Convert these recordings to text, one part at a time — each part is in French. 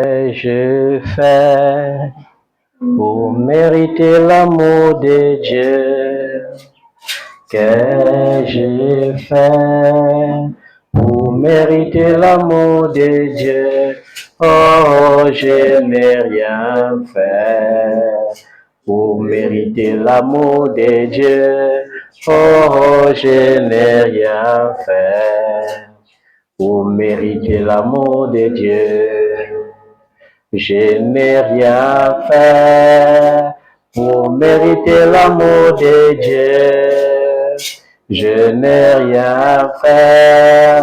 Je fais pour mériter l'amour de Dieu. Qu'ai-je fait pour mériter l'amour de Dieu? Oh, je n'ai rien fait pour mériter l'amour de Dieu. Oh, je n'ai rien fait pour mériter l'amour de Dieu. Je n'ai rien fait pour mériter l'amour de Dieu. Je n'ai rien fait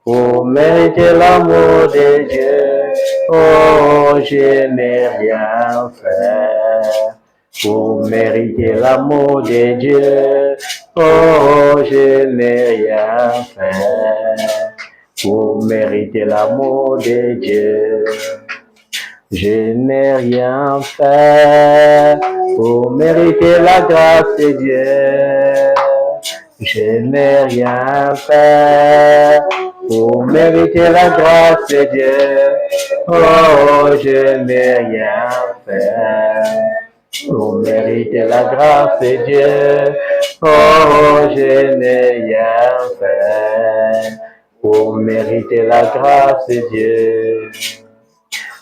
pour mériter l'amour de Dieu. Oh, je n'ai rien fait pour mériter l'amour de Dieu. Oh, je n'ai rien fait pour mériter l'amour de Dieu. Je n'ai rien fait pour mériter la grâce de Dieu. Je n'ai rien fait pour mériter la grâce de Dieu. Oh, je n'ai rien fait pour mériter la grâce de Dieu. Oh, je n'ai rien fait pour mériter la grâce de Dieu.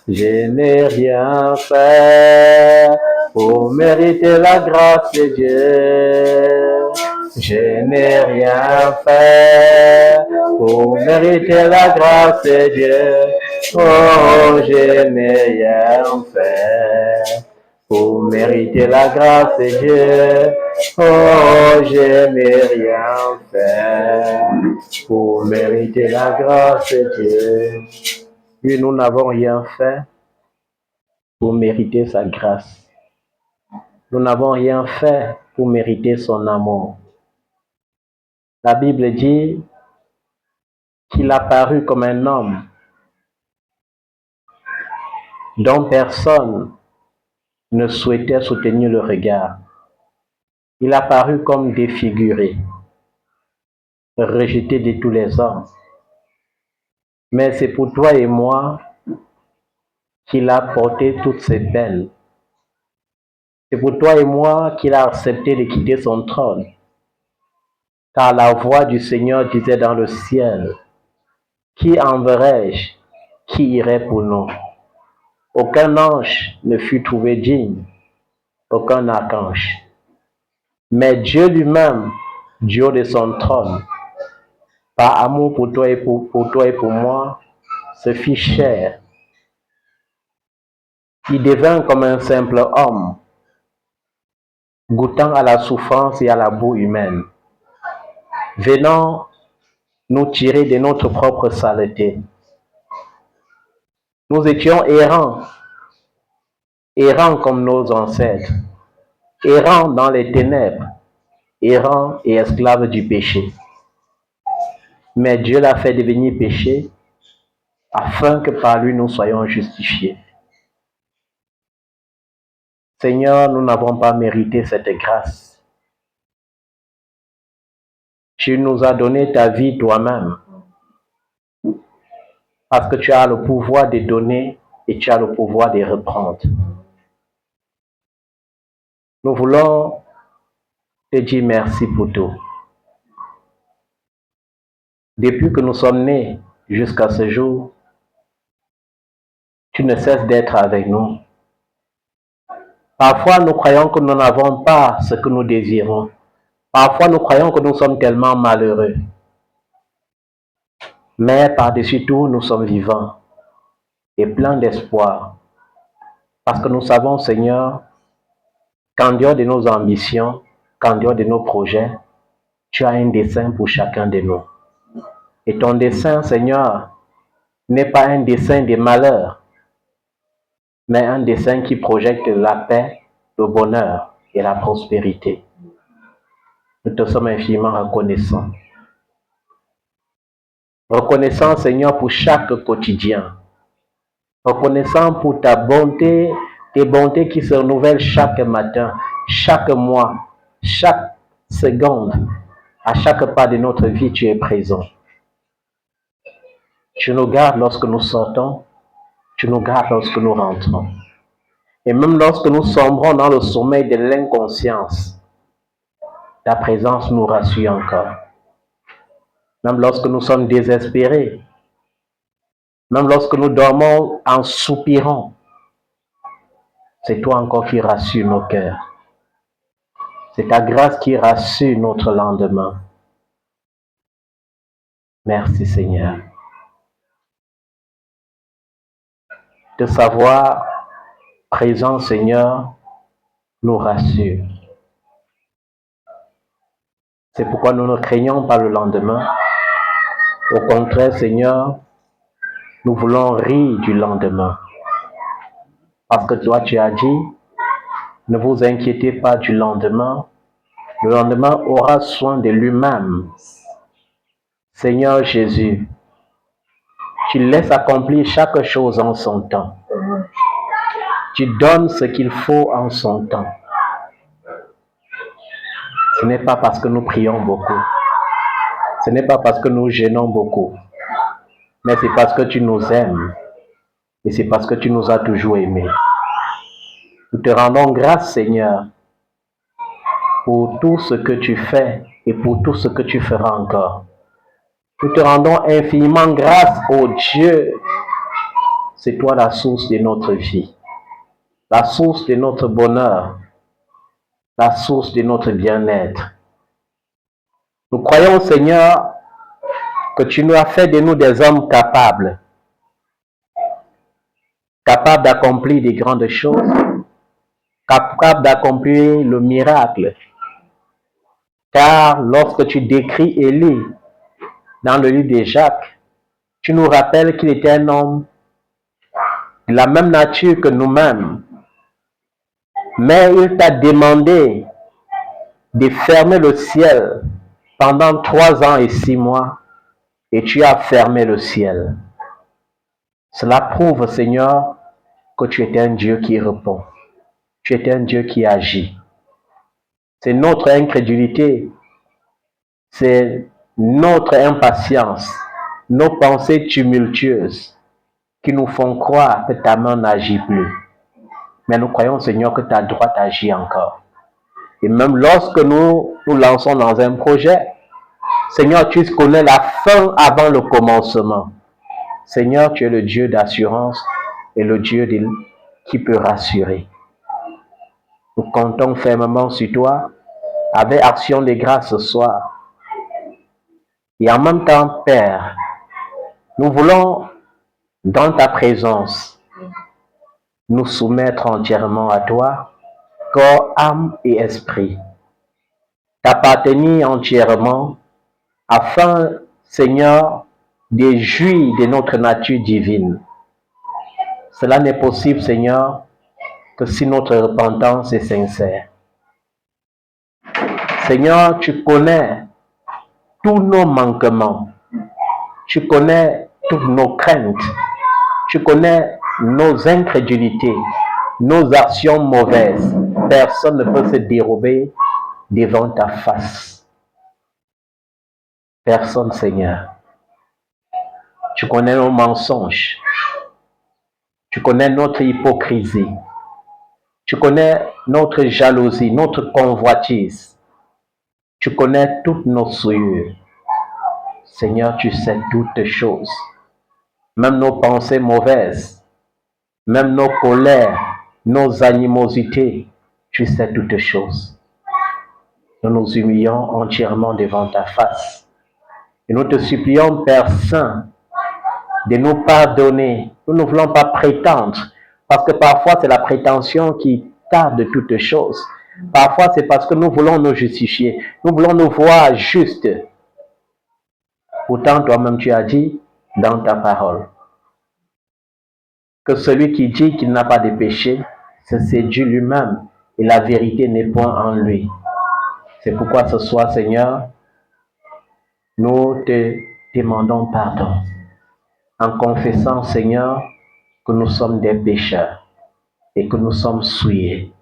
Je n'ai rien fait pour mériter la grâce de Dieu. Je n'ai rien fait pour mériter la grâce de Dieu. Oh, je n'ai rien fait pour mériter la grâce de Dieu. Oh, je n'ai rien fait pour mériter la grâce de Dieu. Oui, nous n'avons rien fait pour mériter sa grâce. Nous n'avons rien fait pour mériter son amour. La Bible dit qu'il a paru comme un homme dont personne ne souhaitait soutenir le regard. Il a paru comme défiguré, rejeté de tous les hommes. Mais c'est pour toi et moi qu'il a porté toutes ses peines. C'est pour toi et moi qu'il a accepté de quitter son trône. Car la voix du Seigneur disait dans le ciel, qui enverrai-je? Qui irait pour nous? Aucun ange ne fut trouvé digne, aucun archange. Mais Dieu lui-même, du haut de son trône, par amour pour toi et pour moi, se fit chair. Il devint comme un simple homme, goûtant à la souffrance et à la boue humaine, venant nous tirer de notre propre saleté. Nous étions errants comme nos ancêtres, errants dans les ténèbres, errants et esclaves du péché. Mais Dieu l'a fait devenir péché afin que par lui nous soyons justifiés. Seigneur, nous n'avons pas mérité cette grâce. Tu nous as donné ta vie toi-même parce que tu as le pouvoir de donner et tu as le pouvoir de reprendre. Nous voulons te dire merci pour tout. Depuis que nous sommes nés jusqu'à ce jour, tu ne cesses d'être avec nous. Parfois, nous croyons que nous n'avons pas ce que nous désirons. Parfois, nous croyons que nous sommes tellement malheureux. Mais par-dessus tout, nous sommes vivants et pleins d'espoir. Parce que nous savons, Seigneur, qu'en dehors de nos ambitions, qu'en dehors de nos projets, tu as un dessein pour chacun de nous. Et ton dessein, Seigneur, n'est pas un dessein de malheur, mais un dessein qui projette la paix, le bonheur et la prospérité. Nous te sommes infiniment reconnaissants. Reconnaissant, Seigneur, pour chaque quotidien. Reconnaissant pour ta bonté, tes bontés qui se renouvellent chaque matin, chaque mois, chaque seconde. À chaque pas de notre vie, tu es présent. Tu nous gardes lorsque nous sortons. Tu nous gardes lorsque nous rentrons. Et même lorsque nous sombrons dans le sommeil de l'inconscience, ta présence nous rassure encore. Même lorsque nous sommes désespérés, même lorsque nous dormons en soupirant, c'est toi encore qui rassure nos cœurs. C'est ta grâce qui rassure notre lendemain. Merci Seigneur. De savoir présent Seigneur nous rassure. C'est pourquoi nous ne craignons pas le lendemain. Au contraire Seigneur, nous voulons rire du lendemain. Parce que toi tu as dit, ne vous inquiétez pas du lendemain. Le lendemain aura soin de lui-même. Seigneur Jésus, tu laisses accomplir chaque chose en son temps. Tu donnes ce qu'il faut en son temps. Ce n'est pas parce que nous prions beaucoup. Ce n'est pas parce que nous jeûnons beaucoup. Mais c'est parce que tu nous aimes. Et c'est parce que tu nous as toujours aimés. Nous te rendons grâce, Seigneur, pour tout ce que tu fais et pour tout ce que tu feras encore. Nous te rendons infiniment grâce, ô Dieu. C'est toi la source de notre vie, la source de notre bonheur, la source de notre bien-être. Nous croyons, Seigneur, que tu nous as fait de nous des hommes capables d'accomplir des grandes choses, capables d'accomplir le miracle. Car lorsque tu décris Élie dans le livre de Jacques, tu nous rappelles qu'il était un homme de la même nature que nous-mêmes. Mais il t'a demandé de fermer le ciel pendant 3 ans et 6 mois, et tu as fermé le ciel. Cela prouve, Seigneur, que tu es un Dieu qui répond. Tu es un Dieu qui agit. C'est notre incrédulité, c'est notre impatience, nos pensées tumultueuses qui nous font croire que ta main n'agit plus. Mais nous croyons, Seigneur, que ta droite agit encore. Et même lorsque nous nous lançons dans un projet, Seigneur, tu connais la fin avant le commencement. Seigneur, tu es le Dieu d'assurance et le Dieu qui peut rassurer. Nous comptons fermement sur toi avec action de grâce ce soir. Et en même temps, Père, nous voulons, dans ta présence, nous soumettre entièrement à toi, corps, âme et esprit. T'appartenir entièrement afin, Seigneur, de jouir de notre nature divine. Cela n'est possible, Seigneur, que si notre repentance est sincère. Seigneur, tu connais tous nos manquements. Tu connais toutes nos craintes. Tu connais nos incrédulités, nos actions mauvaises. Personne ne peut se dérober devant ta face. Personne, Seigneur. Tu connais nos mensonges. Tu connais notre hypocrisie. Tu connais notre jalousie, notre convoitise. Tu connais toutes nos souillures. Seigneur, tu sais toutes choses. Même nos pensées mauvaises, même nos colères, nos animosités, tu sais toutes choses. Nous nous humilions entièrement devant ta face. Et nous te supplions, Père Saint, de nous pardonner. Nous ne voulons pas prétendre, parce que parfois c'est la prétention qui tarde toutes choses. Parfois c'est parce que nous voulons nous justifier. Nous voulons nous voir justes. Pourtant, toi-même tu as dit dans ta parole que celui qui dit qu'il n'a pas de péché, c'est Dieu lui-même et la vérité n'est point en lui. C'est pourquoi ce soir, Seigneur, nous te demandons pardon en confessant, Seigneur, que nous sommes des pécheurs et que nous sommes souillés.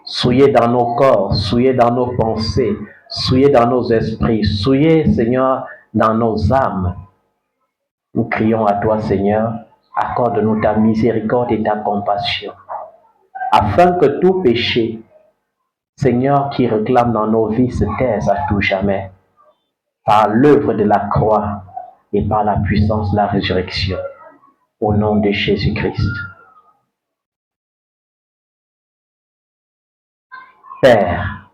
Souillés dans nos corps, souillés dans nos pensées, souillés dans nos esprits, souillés, Seigneur, dans nos âmes. Nous crions à toi, Seigneur, accorde-nous ta miséricorde et ta compassion, afin que tout péché, Seigneur, qui réclame dans nos vies se taise à tout jamais, par l'œuvre de la croix et par la puissance de la résurrection, au nom de Jésus-Christ. Père,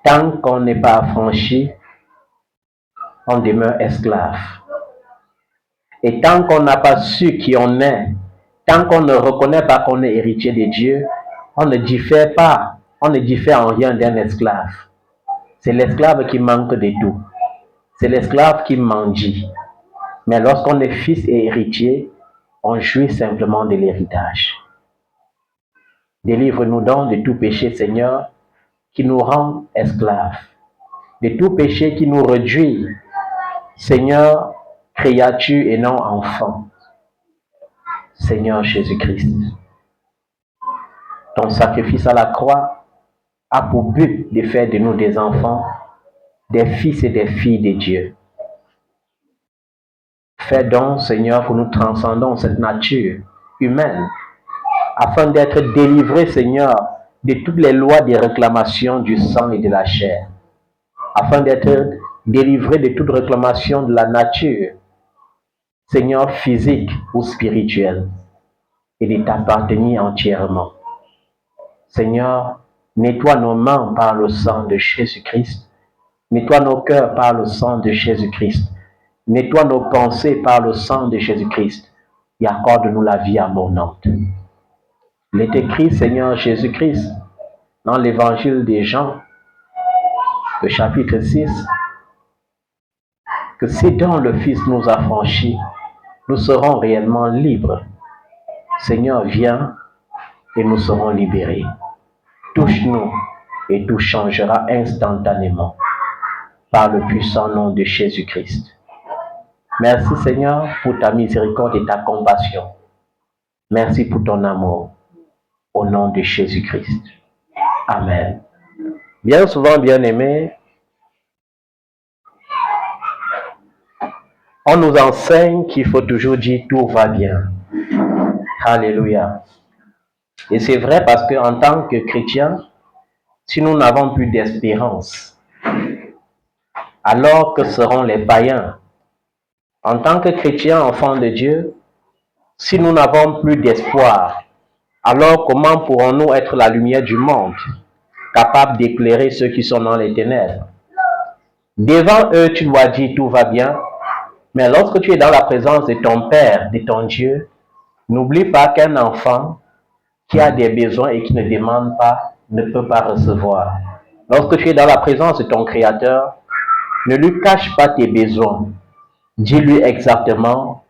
tant qu'on n'est pas affranchi, on demeure esclave. Et tant qu'on n'a pas su qui on est, tant qu'on ne reconnaît pas qu'on est héritier de Dieu, on ne diffère pas, on ne diffère en rien d'un esclave. C'est l'esclave qui manque de tout. C'est l'esclave qui mendie. Mais lorsqu'on est fils et héritier, on jouit simplement de l'héritage. Délivre-nous donc de tout péché, Seigneur, qui nous rend esclaves, de tout péché qui nous réduit, Seigneur, créature et non enfant. Seigneur Jésus-Christ, ton sacrifice à la croix a pour but de faire de nous des enfants, des fils et des filles de Dieu. Fais donc, Seigneur, que nous transcendons cette nature humaine, afin d'être délivrés, Seigneur, de toutes les lois de réclamation du sang et de la chair, afin d'être délivrés de toute réclamation de la nature, Seigneur, physique ou spirituelle, et de t'appartenir entièrement. Seigneur, nettoie nos mains par le sang de Jésus-Christ, nettoie nos cœurs par le sang de Jésus-Christ, nettoie nos pensées par le sang de Jésus-Christ, et accorde-nous la vie abondante. Il est écrit, Seigneur Jésus-Christ, dans l'évangile de Jean, le chapitre 6, que si dans le Fils nous affranchit, nous serons réellement libres. Seigneur, viens et nous serons libérés. Touche-nous et tout changera instantanément par le puissant nom de Jésus-Christ. Merci Seigneur pour ta miséricorde et ta compassion. Merci pour ton amour. Au nom de Jésus-Christ. Amen. Bien souvent, bien-aimés, on nous enseigne qu'il faut toujours dire tout va bien. Alléluia. Et c'est vrai parce qu'en tant que chrétiens, si nous n'avons plus d'espérance, alors que seront les païens? En tant que chrétiens, enfants de Dieu, si nous n'avons plus d'espoir, alors comment pourrons-nous être la lumière du monde, capable d'éclairer ceux qui sont dans les ténèbres? Devant eux, tu dois dire tout va bien, mais lorsque tu es dans la présence de ton Père, de ton Dieu, n'oublie pas qu'un enfant qui a des besoins et qui ne demande pas, ne peut pas recevoir. Lorsque tu es dans la présence de ton Créateur, ne lui cache pas tes besoins. Dis-lui exactement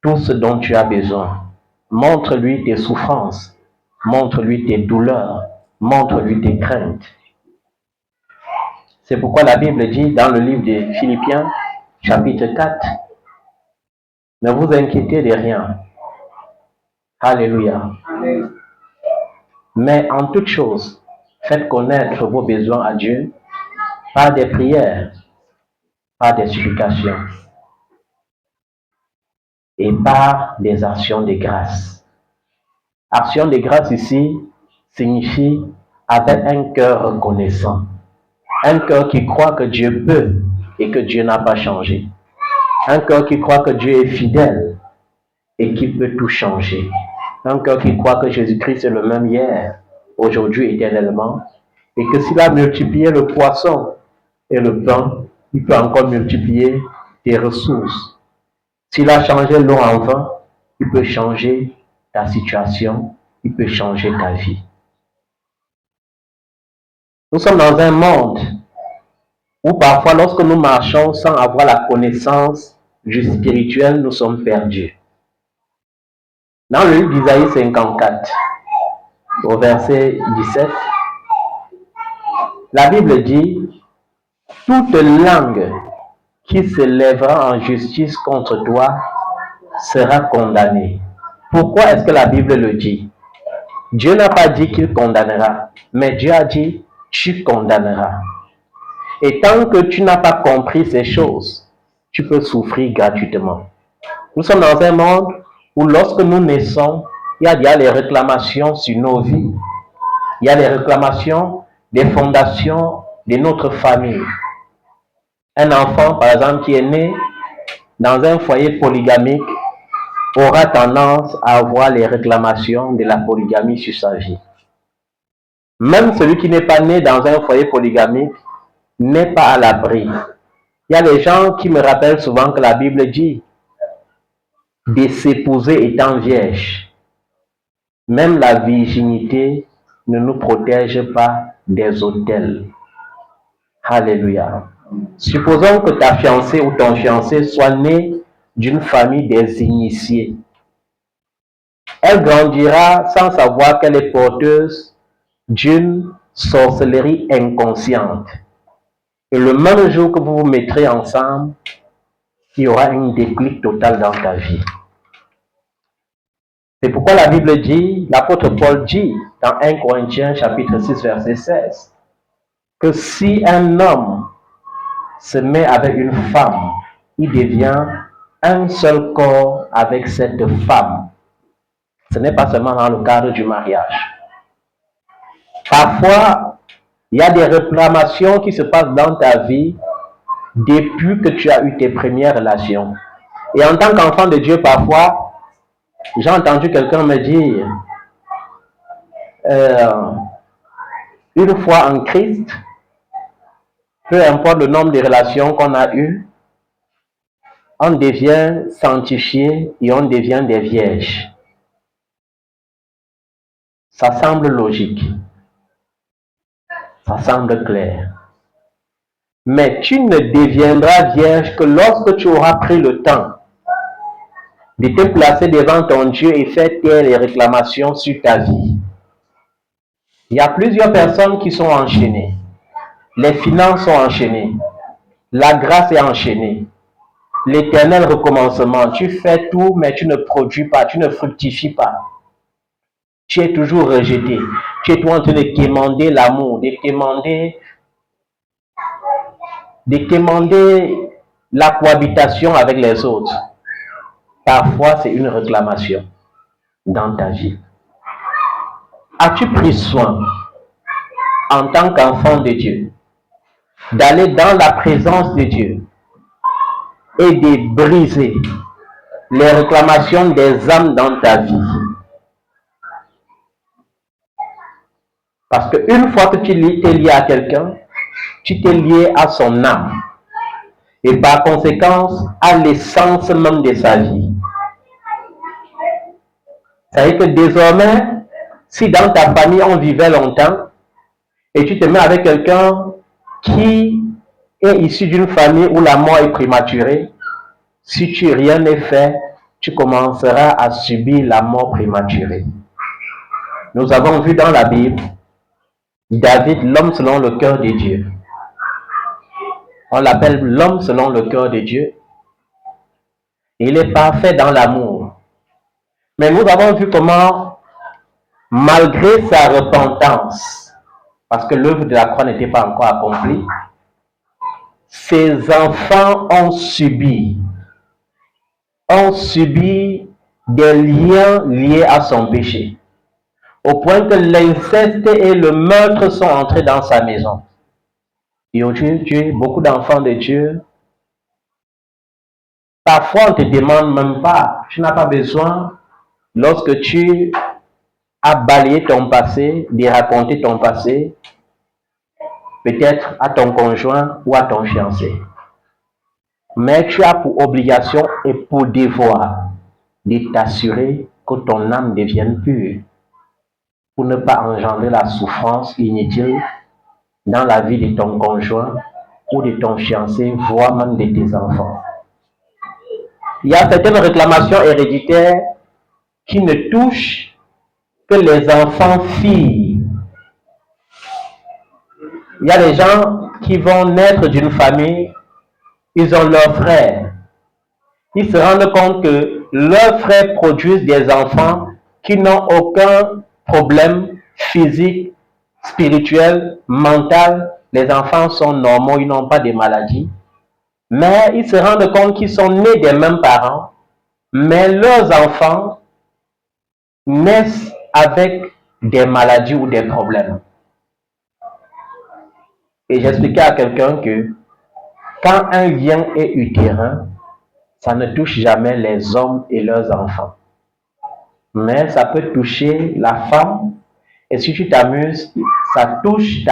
tout ce dont tu as besoin. Montre-lui tes souffrances, montre-lui tes douleurs, montre-lui tes craintes. C'est pourquoi la Bible dit dans le livre de Philippiens, chapitre 4, ne vous inquiétez de rien. Alléluia. Amen. Mais en toute chose, faites connaître vos besoins à Dieu par des prières, par des supplications et par des actions de grâce. Action de grâce ici signifie avec un cœur reconnaissant, un cœur qui croit que Dieu peut et que Dieu n'a pas changé, un cœur qui croit que Dieu est fidèle et qui peut tout changer, un cœur qui croit que Jésus-Christ est le même hier, aujourd'hui, éternellement, et que s'il a multiplié le poisson et le pain, il peut encore multiplier tes ressources. S'il a changé l'eau en vin, il peut changer ta situation, il peut changer ta vie. Nous sommes dans un monde où parfois, lorsque nous marchons sans avoir la connaissance du spirituel, nous sommes perdus. Dans le livre d'Isaïe 54, au verset 17, la Bible dit « Toute langue qui se lèvera en justice contre toi sera condamnée. » Pourquoi est-ce que la Bible le dit? Dieu n'a pas dit qu'il condamnera, mais Dieu a dit « tu condamneras ». Et tant que tu n'as pas compris ces choses, tu peux souffrir gratuitement. Nous sommes dans un monde où lorsque nous naissons, il y a déjà les réclamations sur nos vies. Il y a les réclamations des fondations de notre famille. Un enfant, par exemple, qui est né dans un foyer polygamique aura tendance à avoir les réclamations de la polygamie sur sa vie. Même celui qui n'est pas né dans un foyer polygamique n'est pas à l'abri. Il y a des gens qui me rappellent souvent que la Bible dit de s'épouser étant vierge. Même la virginité ne nous protège pas des autels. Alléluia. Supposons que ta fiancée ou ton fiancé soit né d'une famille des initiés. Elle grandira sans savoir qu'elle est porteuse d'une sorcellerie inconsciente. Et le même jour que vous vous mettrez ensemble, il y aura un déclic total dans ta vie. C'est pourquoi la Bible dit, l'apôtre Paul dit dans 1 Corinthiens chapitre 6 verset 16, que si un homme se met avec une femme, il devient un seul corps avec cette femme. Ce n'est pas seulement dans le cadre du mariage. Parfois, il y a des réclamations qui se passent dans ta vie depuis que tu as eu tes premières relations. Et en tant qu'enfant de Dieu, parfois, j'ai entendu quelqu'un me dire, une fois en Christ, peu importe le nombre de relations qu'on a eues, on devient sanctifié et on devient des vierges. Ça semble logique. Ça semble clair. Mais tu ne deviendras vierge que lorsque tu auras pris le temps de te placer devant ton Dieu et faire taire les réclamations sur ta vie. Il y a plusieurs personnes qui sont enchaînées. Les finances sont enchaînées. La grâce est enchaînée. L'éternel recommencement. Tu fais tout, mais tu ne produis pas, tu ne fructifies pas. Tu es toujours rejeté. Tu es toujours en train de quémander l'amour, de quémander la cohabitation avec les autres. Parfois, c'est une réclamation dans ta vie. As-tu pris soin, en tant qu'enfant de Dieu, d'aller dans la présence de Dieu et de briser les réclamations des âmes dans ta vie? Parce qu'une fois que tu t'es lié à quelqu'un, tu t'es lié à son âme. Et par conséquent, à l'essence même de sa vie. C'est-à-dire que désormais, si dans ta famille on vivait longtemps, et tu te mets avec quelqu'un qui est issu d'une famille où la mort est prématurée, si tu rien n'est fait, tu commenceras à subir la mort prématurée. Nous avons vu dans la Bible, David, l'homme selon le cœur de Dieu. On l'appelle l'homme selon le cœur de Dieu. Il est parfait dans l'amour. Mais nous avons vu comment, malgré sa repentance, parce que l'œuvre de la croix n'était pas encore accomplie, ses enfants ont subi des liens liés à son péché, au point que l'inceste et le meurtre sont entrés dans sa maison. Et aujourd'hui, beaucoup d'enfants de Dieu, parfois on ne te demande même pas, tu n'as pas besoin, lorsque tu as balayé ton passé, de raconter ton passé, peut-être à ton conjoint ou à ton fiancé. Mais tu as pour obligation et pour devoir de t'assurer que ton âme devienne pure, pour ne pas engendrer la souffrance inutile dans la vie de ton conjoint ou de ton fiancé, voire même de tes enfants. Il y a certaines réclamations héréditaires qui ne touchent que les enfants filles. Il y a des gens qui vont naître d'une famille, ils ont leurs frères. Ils se rendent compte que leurs frères produisent des enfants qui n'ont aucun problème physique, spirituel, mental. Les enfants sont normaux, ils n'ont pas de maladie. Mais ils se rendent compte qu'ils sont nés des mêmes parents, mais leurs enfants naissent avec des maladies ou des problèmes. Et j'expliquais à quelqu'un que quand un lien est utérin, ça ne touche jamais les hommes et leurs enfants. Mais ça peut toucher la femme. Et si tu t'amuses, ça te touche,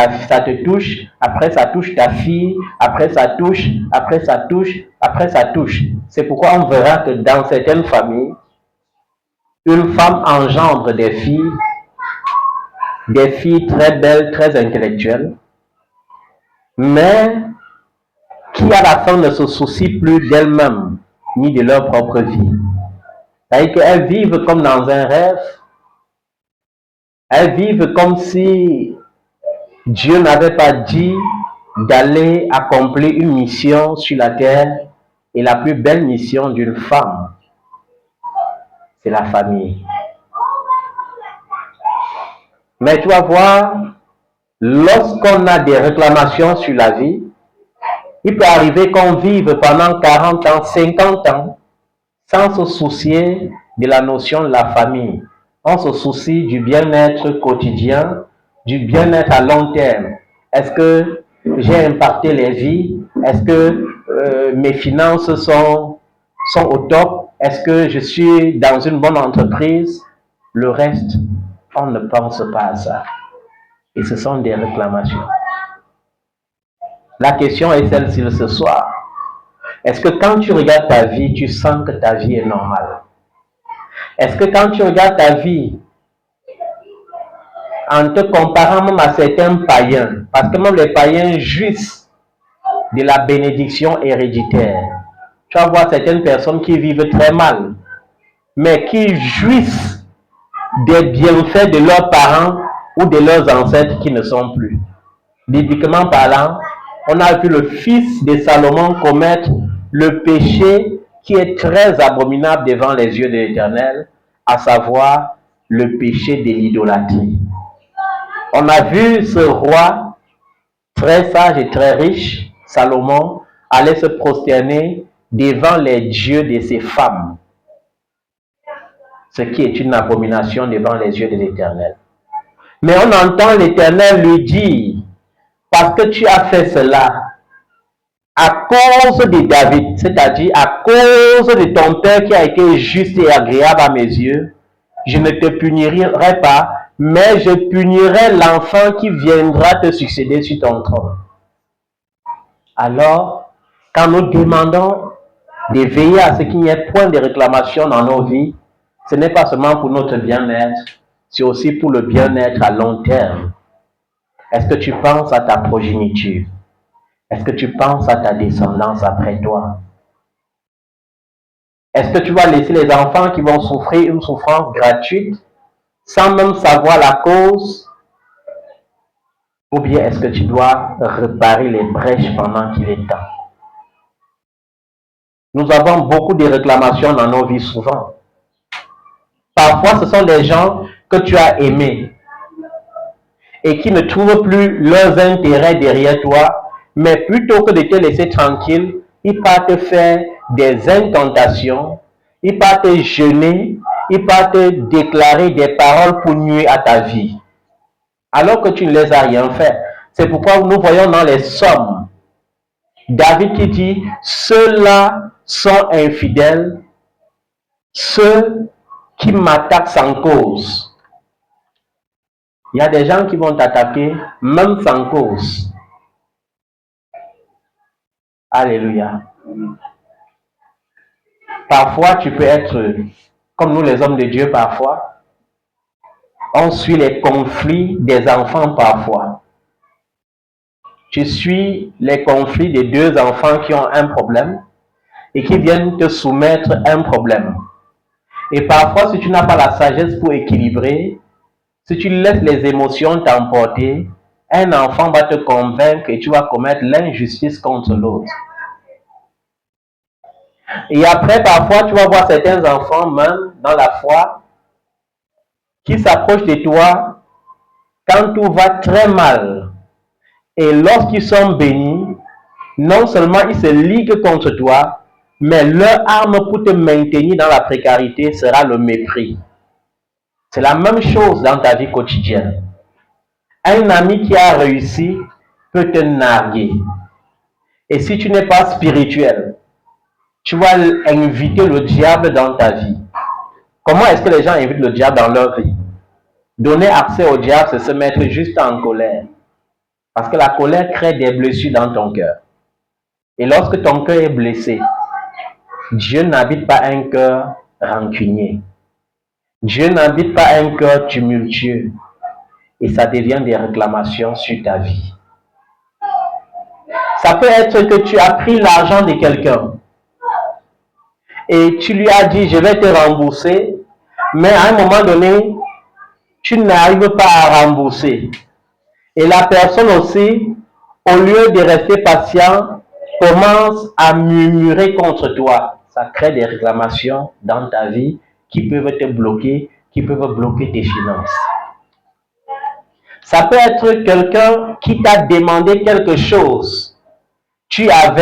après ça touche ta fille, après ça touche, après ça touche, après ça touche. C'est pourquoi on verra que dans certaines familles, une femme engendre des filles très belles, très intellectuelles, mais qui à la fin ne se soucient plus d'elles-mêmes, ni de leur propre vie. C'est-à-dire qu'elles vivent comme dans un rêve, elles vivent comme si Dieu n'avait pas dit d'aller accomplir une mission sur la terre, et la plus belle mission d'une femme, c'est la famille. Mais tu vas voir, lorsqu'on a des réclamations sur la vie, il peut arriver qu'on vive pendant 40 ans, 50 ans, sans se soucier de la notion de la famille. On se soucie du bien-être quotidien, du bien-être à long terme. Est-ce que j'ai impacté les vies? Est-ce que mes finances sont au top? Est-ce que je suis dans une bonne entreprise? Le reste, on ne pense pas à ça. Et ce sont des réclamations. La question est celle-ci ce soir. Est-ce que quand tu regardes ta vie, tu sens que ta vie est normale? Est-ce que quand tu regardes ta vie, en te comparant même à certains païens, parce que même les païens jouissent de la bénédiction héréditaire, tu vas voir certaines personnes qui vivent très mal, mais qui jouissent des bienfaits de leurs parents ou de leurs ancêtres qui ne sont plus. Bibliquement parlant, on a vu le fils de Salomon commettre le péché qui est très abominable devant les yeux de l'Éternel, à savoir le péché de l'idolâtrie. On a vu ce roi très sage et très riche, Salomon, aller se prosterner devant les dieux de ses femmes, ce qui est une abomination devant les yeux de l'Éternel. Mais on entend l'Éternel lui dire, parce que tu as fait cela, à cause de David, c'est-à-dire à cause de ton père qui a été juste et agréable à mes yeux, je ne te punirai pas, mais je punirai l'enfant qui viendra te succéder sur ton trône. Alors, quand nous demandons de veiller à ce qu'il n'y ait point de réclamation dans nos vies, ce n'est pas seulement pour notre bien-être, c'est aussi pour le bien-être à long terme. Est-ce que tu penses à ta progéniture? Est-ce que tu penses à ta descendance après toi? Est-ce que tu vas laisser les enfants qui vont souffrir une souffrance gratuite sans même savoir la cause? Ou bien est-ce que tu dois réparer les brèches pendant qu'il est temps? Nous avons beaucoup de réclamations dans nos vies souvent. Parfois, ce sont des gens que tu as aimés et qui ne trouvent plus leurs intérêts derrière toi, mais plutôt que de te laisser tranquille, ils partent faire des incantations, ils partent jeûner, ils partent déclarer des paroles pour nuire à ta vie, alors que tu ne les as rien fait. C'est pourquoi nous voyons dans les psaumes, David qui dit, ceux-là sont infidèles, ceux qui m'attaquent sans cause. Il y a des gens qui vont t'attaquer même sans cause. Alléluia. Parfois, tu peux être comme nous les hommes de Dieu parfois. On suit les conflits des enfants parfois. Tu suis les conflits des deux enfants qui ont un problème et qui viennent te soumettre un problème. Et parfois, si tu n'as pas la sagesse pour équilibrer, si tu laisses les émotions t'emporter, un enfant va te convaincre et tu vas commettre l'injustice contre l'autre. Et après, parfois, tu vas voir certains enfants, même dans la foi, qui s'approchent de toi quand tout va très mal. Et lorsqu'ils sont bénis, non seulement ils se liguent contre toi, Mais leur arme pour te maintenir dans la précarité sera le mépris. C'est la même chose dans ta vie quotidienne. Un ami qui a réussi peut te narguer. Et si tu n'es pas spirituel, tu vas inviter le diable dans ta vie. Comment est-ce que les gens invitent le diable dans leur vie? Donner accès au diable, c'est se mettre juste en colère. Parce que la colère crée des blessures dans ton cœur. Et lorsque ton cœur est blessé, Dieu n'habite pas un cœur rancunier. Dieu n'habite pas un cœur tumultueux. Et ça devient des réclamations sur ta vie. Ça peut être que tu as pris l'argent de quelqu'un et tu lui as dit, je vais te rembourser, mais à un moment donné, tu n'arrives pas à rembourser. Et la personne aussi, au lieu de rester patient, commence à murmurer contre toi. Ça crée des réclamations dans ta vie qui peuvent te bloquer, qui peuvent bloquer tes finances. Ça peut être quelqu'un qui t'a demandé quelque chose. Tu as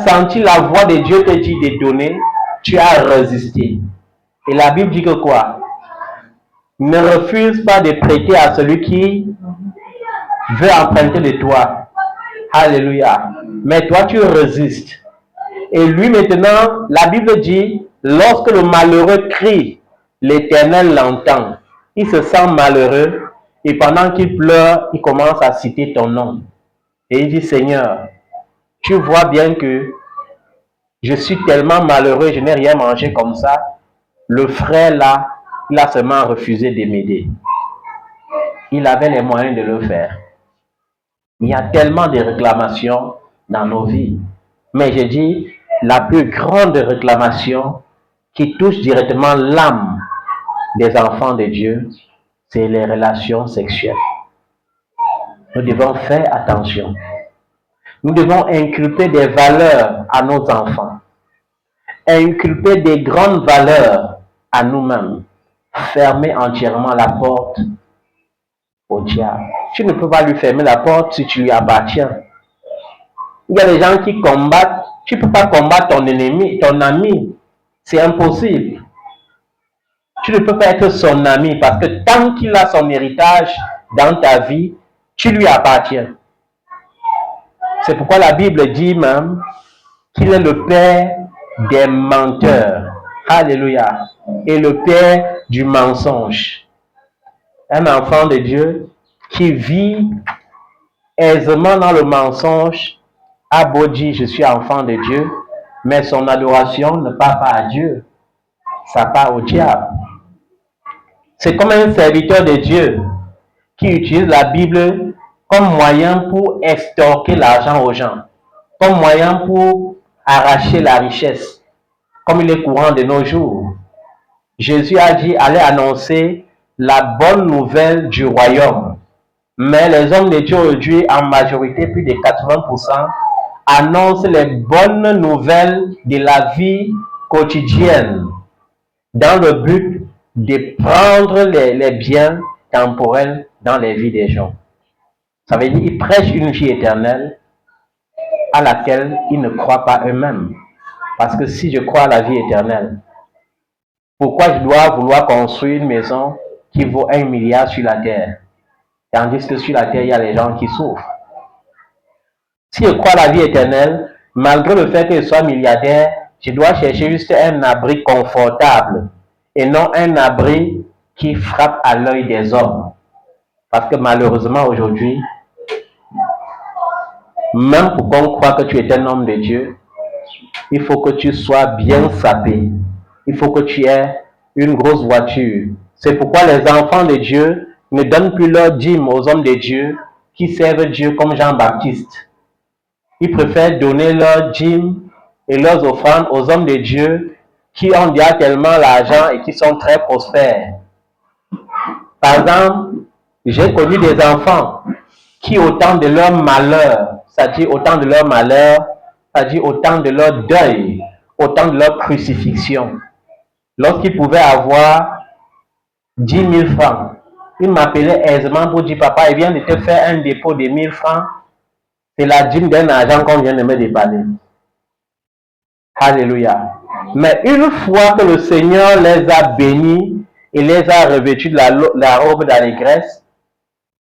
senti la voix de Dieu te dire de donner, tu as résisté. Et la Bible dit que quoi? Ne refuse pas de prêter à celui qui veut emprunter de toi. Alléluia. Mais toi, tu résistes. Et lui maintenant, la Bible dit, lorsque le malheureux crie, l'Éternel l'entend. Il se sent malheureux et pendant qu'il pleure, il commence à citer ton nom. Et il dit, Seigneur, tu vois bien que je suis tellement malheureux, je n'ai rien mangé comme ça. Le frère là, il a seulement refusé de m'aider. Il avait les moyens de le faire. Il y a tellement de réclamations dans nos vies. Mais je dis, la plus grande réclamation qui touche directement l'âme des enfants de Dieu, c'est les relations sexuelles. Nous devons faire attention. Nous devons inculper des valeurs à nos enfants. Inculper des grandes valeurs à nous-mêmes. Fermer entièrement la porte au diable. Tu ne peux pas lui fermer la porte si tu lui appartiens. Il y a des gens qui combattent. Tu ne peux pas combattre ton ennemi, ton ami. C'est impossible. Tu ne peux pas être son ami parce que tant qu'il a son héritage dans ta vie, tu lui appartiens. C'est pourquoi la Bible dit même qu'il est le père des menteurs. Alléluia. Et le père du mensonge. Un enfant de Dieu qui vit aisément dans le mensonge a beau dire je suis enfant de Dieu, mais son adoration ne part pas à Dieu, ça part au diable. C'est comme un serviteur de Dieu qui utilise la Bible comme moyen pour extorquer l'argent aux gens, comme moyen pour arracher la richesse, comme il est courant de nos jours. Jésus a dit, allez annoncer la bonne nouvelle du royaume. Mais les hommes de Dieu aujourd'hui, en majorité, plus de 80%, annoncent les bonnes nouvelles de la vie quotidienne dans le but de prendre les biens temporels dans les vies des gens. Ça veut dire qu'ils prêchent une vie éternelle à laquelle ils ne croient pas eux-mêmes. Parce que si je crois à la vie éternelle, pourquoi je dois vouloir construire une maison qui vaut 1 milliard sur la terre? Tandis que sur la terre, il y a les gens qui souffrent. Si je crois à la vie éternelle, malgré le fait que je sois milliardaire, je dois chercher juste un abri confortable et non un abri qui frappe à l'œil des hommes. Parce que malheureusement aujourd'hui, même pour qu'on croie que tu es un homme de Dieu, il faut que tu sois bien sapé. Il faut que tu aies une grosse voiture. C'est pourquoi les enfants de Dieu ne donnent plus leur dîme aux hommes de Dieu qui servent Dieu comme Jean-Baptiste. Ils préfèrent donner leur dîme et leurs offrandes aux hommes de Dieu qui ont déjà tellement l'argent et qui sont très prospères. Par exemple, j'ai connu des enfants qui, au temps de leur malheur, c'est-à-dire au temps de leur malheur, c'est-à-dire au temps de leur deuil, au temps de leur crucifixion, lorsqu'ils pouvaient avoir 10 000 francs, ils m'appelaient aisément pour dire, papa, il vient de te faire un dépôt de 1 000 francs, c'est la dîme d'un argent qu'on vient de me dépanner. Alléluia. Mais une fois que le Seigneur les a bénis et les a revêtus de la robe d'allégresse,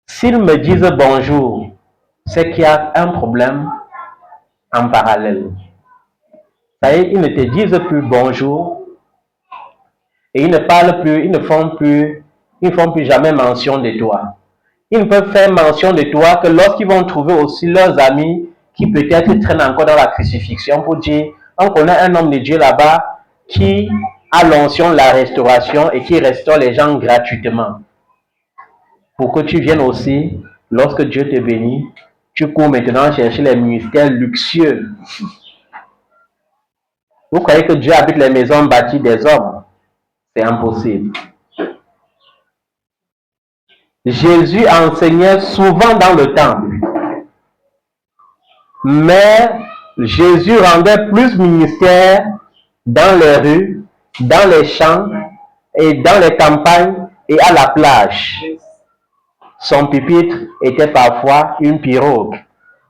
s'ils me disent bonjour, c'est qu'il y a un problème en parallèle. Ça y est, ils ne te disent plus bonjour et ils ne parlent plus, ils ne font plus jamais mention de toi. Ils ne peuvent faire mention de toi que lorsqu'ils vont trouver aussi leurs amis qui peut-être traînent encore dans la crucifixion pour dire, on connaît un homme de Dieu là-bas qui a l'onction de la restauration et qui restaure les gens gratuitement. Pour que tu viennes aussi, lorsque Dieu te bénit, tu cours maintenant chercher les ministères luxueux. Vous croyez que Dieu habite les maisons bâties des hommes? C'est impossible. Jésus enseignait souvent dans le temple. Mais Jésus rendait plus ministère dans les rues, dans les champs et dans les campagnes et à la plage. Son pupitre était parfois une pirogue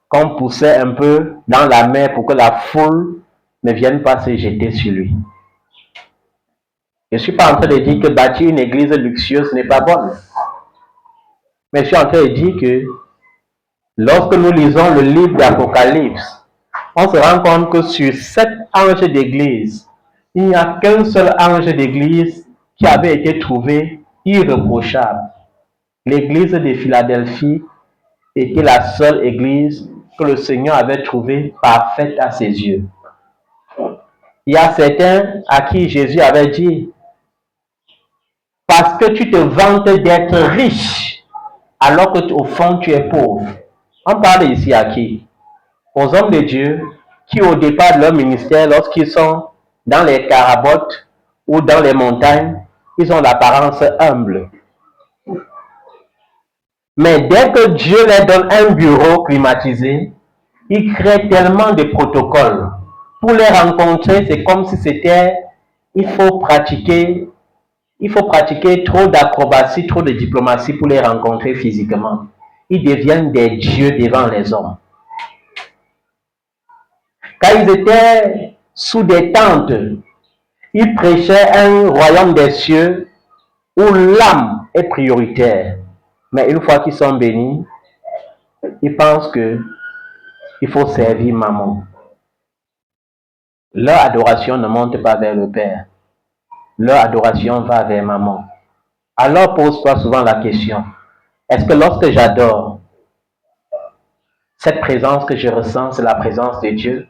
qu'on poussait un peu dans la mer pour que la foule ne vienne pas se jeter sur lui. Je ne suis pas en train de dire que bâtir une église luxueuse n'est pas bonne. Mais je suis en train de dire que lorsque nous lisons le livre d'Apocalypse, on se rend compte que sur 7 anges d'église, il n'y a qu'un seul ange d'église qui avait été trouvé irréprochable. L'église de Philadelphie était la seule église que le Seigneur avait trouvée parfaite à ses yeux. Il y a certains à qui Jésus avait dit, parce que tu te vantes d'être riche, alors que au fond tu es pauvre. On parle ici à qui? Aux hommes de Dieu qui au départ de leur ministère, lorsqu'ils sont dans les carabotes ou dans les montagnes, ils ont l'apparence humble. Mais dès que Dieu leur donne un bureau climatisé, ils créent tellement de protocoles. Pour les rencontrer, c'est comme si c'était, il faut pratiquer trop d'acrobatie, trop de diplomatie pour les rencontrer physiquement. Ils deviennent des dieux devant les hommes. Quand ils étaient sous des tentes, ils prêchaient un royaume des cieux où l'âme est prioritaire. Mais une fois qu'ils sont bénis, ils pensent qu'il faut servir maman. Leur adoration ne monte pas vers le Père. Leur adoration va vers maman. Alors pose-toi souvent la question, est-ce que lorsque j'adore, cette présence que je ressens, c'est la présence de Dieu?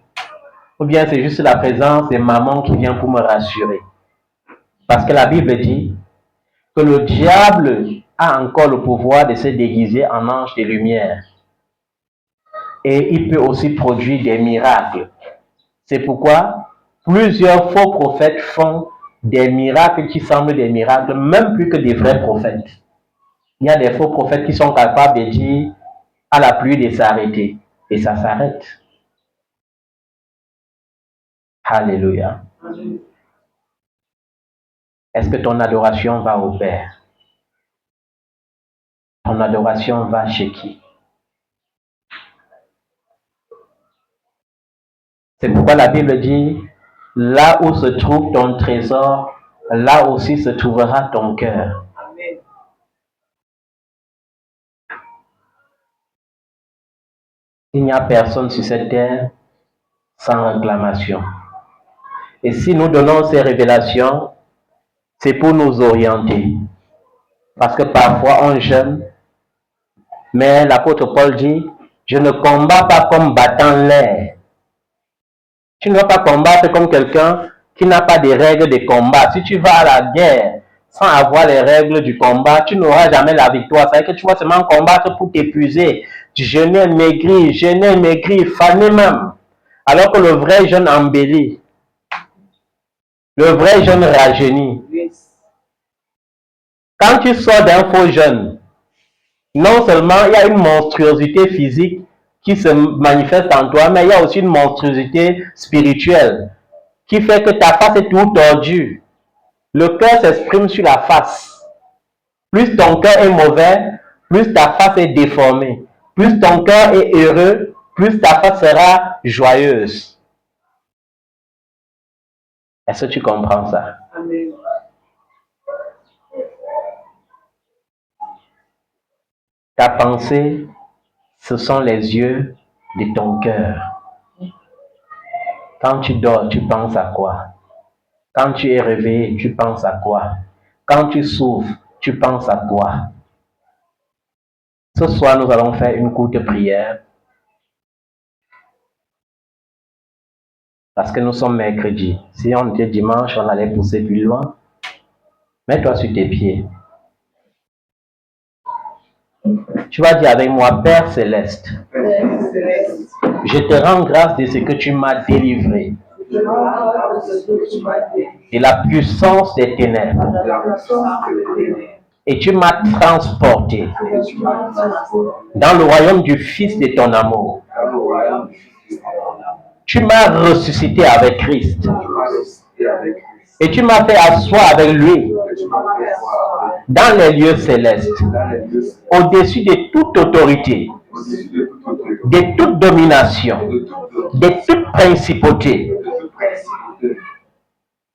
Ou bien c'est juste la présence de maman qui vient pour me rassurer? Parce que la Bible dit que le diable a encore le pouvoir de se déguiser en ange de lumière. Et il peut aussi produire des miracles. C'est pourquoi plusieurs faux prophètes font des miracles qui semblent des miracles, même plus que des vrais prophètes. Il y a des faux prophètes qui sont capables de dire à la pluie de s'arrêter. Et ça s'arrête. Alléluia. Est-ce que ton adoration va au Père? Ton adoration va chez qui? C'est pourquoi la Bible dit, là où se trouve ton trésor, là aussi se trouvera ton cœur. Il n'y a personne sur cette terre sans réclamation. Et si nous donnons ces révélations, c'est pour nous orienter. Parce que parfois on jeûne, mais l'apôtre Paul dit, je ne combats pas comme battant l'air. Tu ne vas pas combattre comme quelqu'un qui n'a pas de règles de combat. Si tu vas à la guerre sans avoir les règles du combat, tu n'auras jamais la victoire. C'est-à-dire que tu vas seulement combattre pour t'épuiser. Jeûner, maigrir, faner même. Alors que le vrai jeûne embellit. Le vrai jeûne rajeunit. Quand tu sors d'un faux jeûne, non seulement il y a une monstruosité physique qui se manifeste en toi, mais il y a aussi une monstruosité spirituelle qui fait que ta face est tout tordue. Le cœur s'exprime sur la face. Plus ton cœur est mauvais, plus ta face est déformée. Plus ton cœur est heureux, plus ta face sera joyeuse. Est-ce que tu comprends ça? Amen. Ta pensée, ce sont les yeux de ton cœur. Quand tu dors, tu penses à quoi? Quand tu es réveillé, tu penses à quoi? Quand tu souffres, tu penses à quoi? Ce soir, nous allons faire une courte prière parce que nous sommes mercredi. Si on était dimanche, on allait pousser plus loin. Mets-toi sur tes pieds. Tu vas dire avec moi, Père Céleste, je te rends grâce de ce que tu m'as délivré de la puissance des ténèbres et tu m'as transporté dans le royaume du Fils de ton amour. Tu m'as ressuscité avec Christ et tu m'as fait asseoir avec lui dans les lieux célestes, au-dessus de toute autorité, de toute domination, de toute principauté,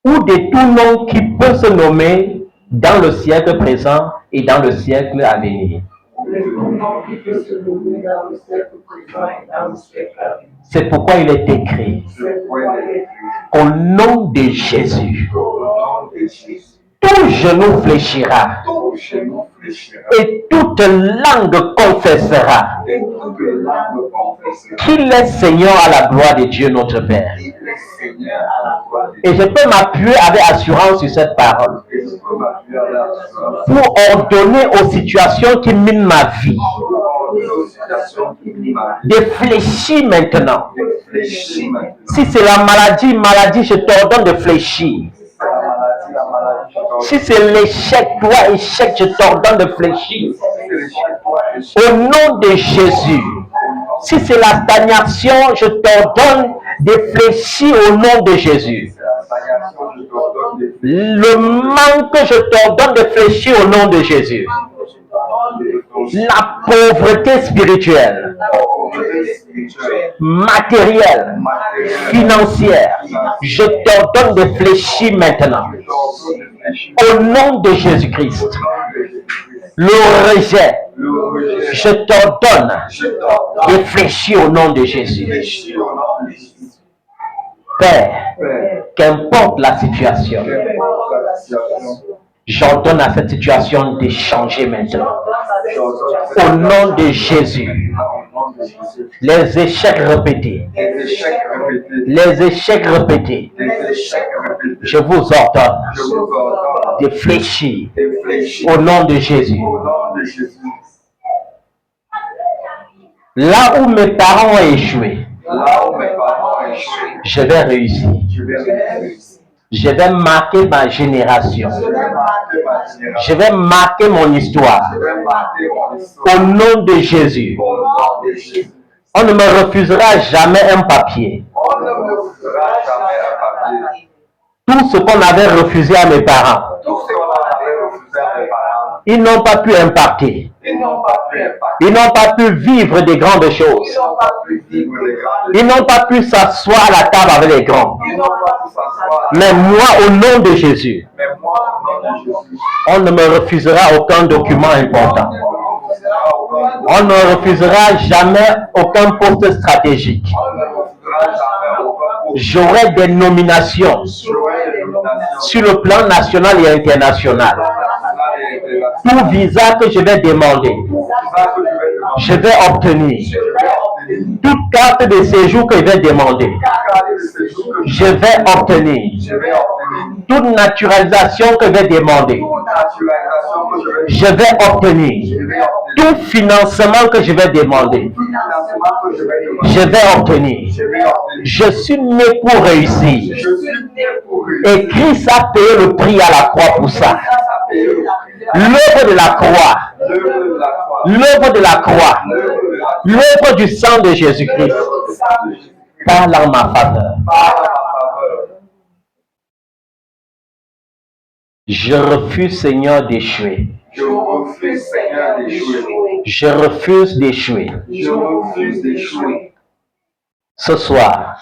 ou de tout nom qui peut se nommer dans le siècle présent et dans le siècle à venir. C'est pourquoi il est écrit, au nom de Jésus, tout genou fléchira et toute langue confessera qu'il est Seigneur à la gloire de Dieu notre Père. Et je peux m'appuyer avec assurance sur cette parole pour ordonner aux situations qui minent ma vie de fléchir maintenant. Si c'est la maladie, je t'ordonne de fléchir. Si c'est l'échec, toi, échec, je t'ordonne de fléchir. Au nom de Jésus. Si c'est la stagnation, je t'ordonne de fléchir au nom de Jésus. Le manque, je t'ordonne de fléchir au nom de Jésus. La pauvreté spirituelle, matérielle, financière, je t'ordonne de fléchir maintenant. Au nom de Jésus-Christ. Le rejet, je t'ordonne de fléchir au nom de Jésus. Père, qu'importe la situation, j'ordonne à cette situation de changer maintenant. Au nom de Jésus. Les échecs répétés. Je vous ordonne de fléchir au nom de Jésus. Là où mes parents ont échoué, je vais réussir. Je vais marquer ma génération. Je vais marquer mon histoire. Au nom de Jésus. On ne me refusera jamais un papier. Tout ce qu'on avait refusé à mes parents, ils n'ont pas pu impacter. Ils n'ont pas pu vivre des grandes choses. Ils n'ont pas pu s'asseoir à la table avec les grands. Mais moi, au nom de Jésus, on ne me refusera aucun document important. On ne me refusera jamais aucun poste stratégique. J'aurai des nominations sur le plan national et international. Tout visa que je vais demander, je vais obtenir. Toute carte de séjour que je vais demander, je vais obtenir. Toute naturalisation que je vais demander, je vais obtenir. Tout financement que je vais demander, je vais obtenir. Je suis né pour réussir. Et Christ a payé le prix à la croix pour ça. L'œuvre de la croix, l'œuvre de la croix, l'œuvre du sang de Jésus-Christ parle en ma faveur. Je refuse, Seigneur, d'échouer. Je refuse d'échouer. Ce soir,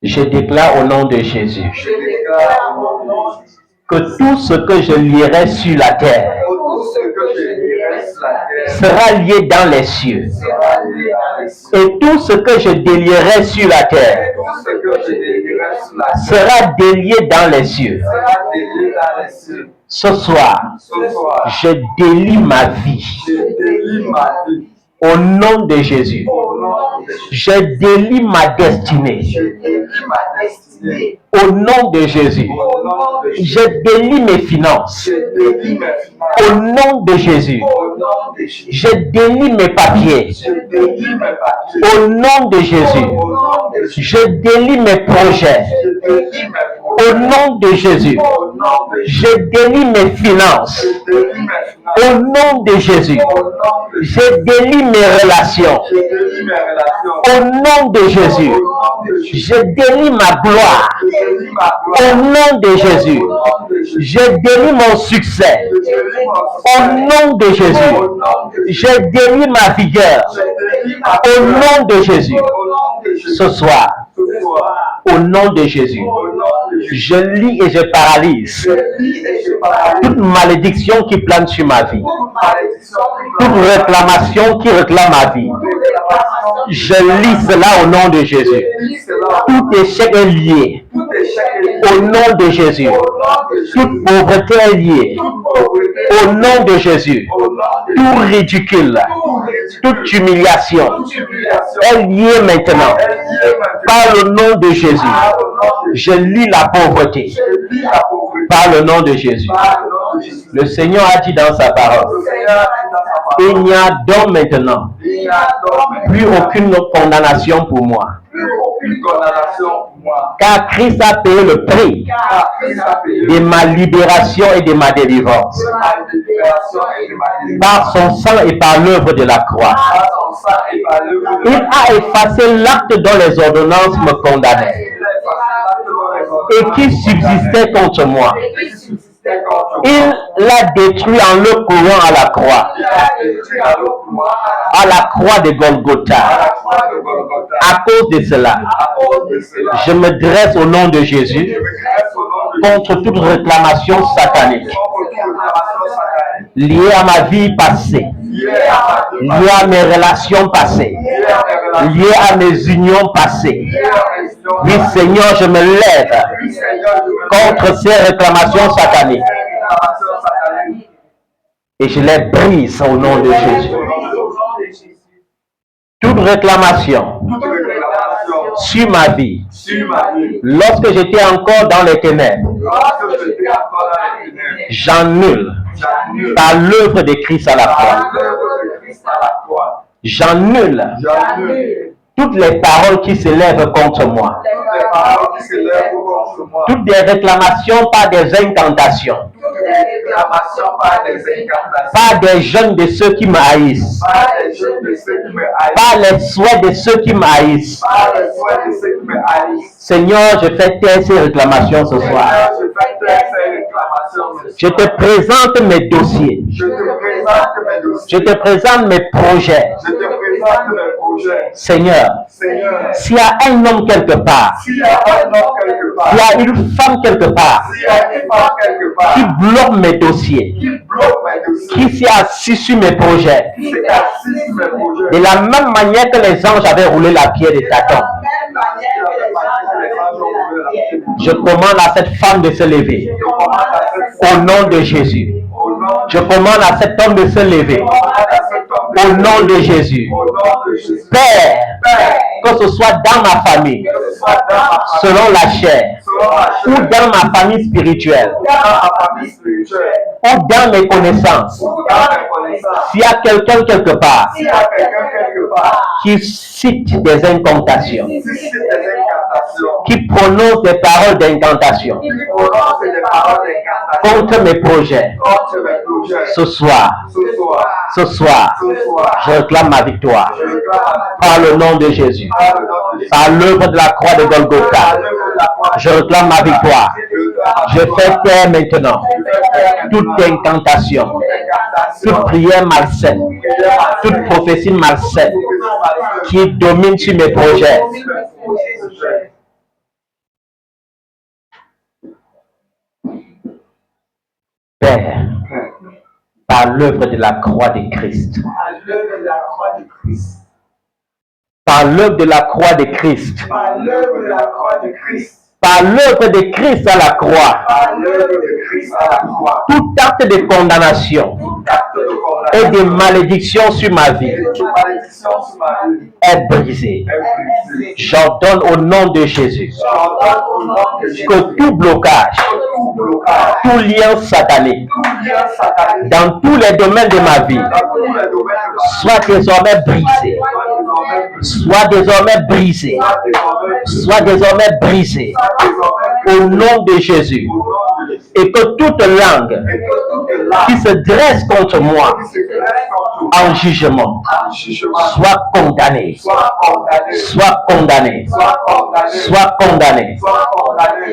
Je déclare au nom de Jésus Je déclare au nom de Jésus que tout ce que je lirai sur la terre que tout ce que je lirai sur la terre sera lié dans les cieux. sera lié dans les cieux. Et tout ce que je délierai sur la terre Tout ce que je lirai sur la terre sera délié dans les cieux. sera lié dans les cieux. Ce soir, Ce soir, je délie ma vie je délie ma vie au nom de Jésus. au nom de Jésus. Je délie ma destinée Je délie ma destinée au nom de Jésus. au nom de Jésus. Je délie mes finances Je délie mes finances au nom de Jésus. au nom de Jésus. Je délie mes papiers Je délie mes papiers au nom de Jésus. au nom de Jésus. Je délie mes projets Je délie mes au nom de Jésus. au nom de Jésus. Je délie mes finances Je délie mes finances au nom de Jésus. au nom de Jésus. Je délie mes relations Je délie mes relations au nom de Jésus. au nom de Jésus. Je délie ma gloire Je délie ma au gloire nom de Jésus. au nom de Jésus. Je délie mon succès Je délie mon au succès nom de Jésus. au nom de Jésus. Je délie ma vigueur Je délie ma au gloire nom de Jésus. au nom de Jésus. Ce soir, Ce soir, au nom de Jésus, au nom de Jésus. je lis et je paralyse Je lis et je paralyse toute malédiction qui plane sur ma vie, toute malédiction, toute réclamation qui réclame ma vie. Je lis cela au nom de Jésus. Tout échec est lié Tout échec est lié au nom de Jésus. au nom de Jésus. Toute pauvreté est liée Toute pauvreté au nom de Jésus. au nom de Tout Jésus. ridicule, Tout ridicule, toute humiliation toute humiliation est liée maintenant est liée maintenant par le nom de Jésus. par le nom de Jésus. Je lis la pauvreté Je lis la pauvreté par le nom de Jésus. par le nom de Jésus. Le Seigneur a dit dans sa parole, Le Seigneur a dit dans sa parole, il n'y a donc maintenant il n'y a donc plus aucune condamnation pour moi, plus aucune condamnation pour moi. car Christ a payé le prix Car Christ a payé de ma libération et de ma délivrance. de ma libération et de ma délivrance. Par son sang et par l'œuvre de la croix. Par son sang et par l'œuvre de Il la a effacé l'acte dont les ordonnances me condamnaient et qui subsistait contre moi. Il l'a détruit en le courant à la croix, à la croix de Golgotha. À cause de cela, je me dresse au nom de Jésus contre toute réclamation satanique liée à ma vie passée, liée à mes relations passées, liée à mes unions passées. Oui, Seigneur, je me lève contre ces réclamations sataniques et je les brise au nom de Jésus. Toute réclamation sur ma vie, lorsque j'étais encore dans les ténèbres, j'annule par l'œuvre de Christ à la croix. J'annule toutes les paroles qui s'élèvent contre moi, toutes des réclamations par des incantations, par des jeunes de ceux qui me haïssent, par les souhaits de ceux qui me haïssent. Seigneur, je fais taire ces réclamations ce soir. Je te présente mes dossiers. Je te présente mes projets. Seigneur, s'il y a un homme quelque part, s'il y a une femme quelque part qui bloque mes dossiers, qui s'est assis sur mes projets, de la même manière que les anges avaient roulé la pierre de Satan, je commande à cette femme de se lever au nom de Jésus. Je commande à cet homme de se lever au nom de Jésus. Père, que ce soit dans ma famille, selon la chair, ou dans ma famille spirituelle, ou dans mes connaissances, s'il y a quelqu'un quelque part qui cite des incantations, qui prononce des paroles d'incantation contre mes projets, ce soir, je réclame ma victoire par le nom de Jésus, par l'œuvre de la croix de Golgotha. Je réclame ma victoire. Je fais taire maintenant toute incantation, toute prière malsaine, toute prophétie malsaine qui domine sur mes projets. Père, par l'œuvre de la croix de Christ, à l'œuvre de la croix de Christ, par l'œuvre de la croix de Christ, par l'œuvre de la croix de Christ, par l'œuvre de Christ à la croix, par l'œuvre de Christ à la croix, tout acte de condamnation tout acte de et condamnation de malédiction sur ma vie et de malédiction sur ma vie est brisé. est brisé. J'ordonne au nom de Jésus J'ordonne au nom de Jésus que tout blocage, tout blocage, tout lien satanique tout lien satanique dans tous les domaines de ma vie dans tous les domaines de ma vie soit désormais brisé, soit désormais brisé, soit désormais brisé au nom de Jésus. Et que toute langue qui se dresse contre moi en jugement soit condamnée, soit condamnée, soit condamnée